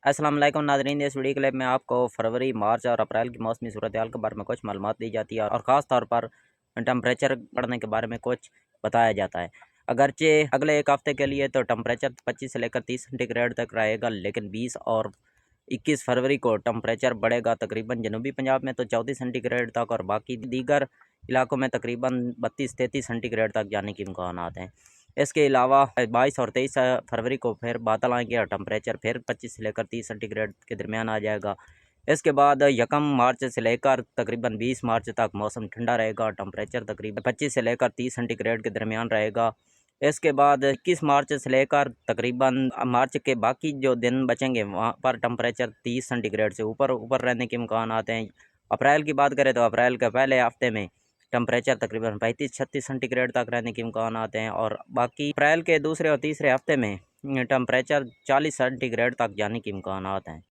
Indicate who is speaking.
Speaker 1: अस्सलाम वालेकुम नाज़रीन, इस वीडियो क्लिप में आपको फरवरी, मार्च और अप्रैल की मौसमी सूरत-ए-हाल के बारे में कुछ मालूमात दी जाती है और ख़ास तौर पर टेम्परेचर बढ़ने के बारे में कुछ बताया जाता है। अगरचे अगले 1 हफ़्ते के लिए तो टेम्परेचर 25 से लेकर 30 सेंटीग्रेड तक रहेगा, लेकिन 20 और 21 फरवरी को टेम्परेचर बढ़ेगा तकरीबन जनूबी पंजाब में तो 34 सेंटीग्रेड तक और बाकी दीगर इलाकों में तकरीबन 32-33 सेंटीग्रेड तक जाने के इम्कानात हैं। इसके अलावा 22 और 23 फरवरी को फिर बादल आएंगे और टेम्परेचर फिर 25 से लेकर 30 सेंटीग्रेड के दरमियान आ जाएगा। इसके बाद 1 मार्च से लेकर तकरीबन 20 मार्च तक मौसम ठंडा रहेगा और टेम्परेचर तकरीबन 25 से लेकर 30 सेंटीग्रेड के दरमियान रहेगा। इसके बाद 21 मार्च से लेकर तकरीबन मार्च के बाकी जो दिन बचेंगे वहाँ पर टेम्परेचर 30 सेंटीग्रेड से ऊपर ऊपर रहने के इम्कान आते हैं। अप्रैल की बात करें तो अप्रैल के पहले हफ्ते में टेम्परेचर तकरीबन 35-36 सेंटीग्रेड तक रहने के इम्कान आते हैं और बाकी अप्रैल के दूसरे और तीसरे हफ्ते में टेम्परेचर 40 सेंटीग्रेड तक जाने के इम्कान हैं।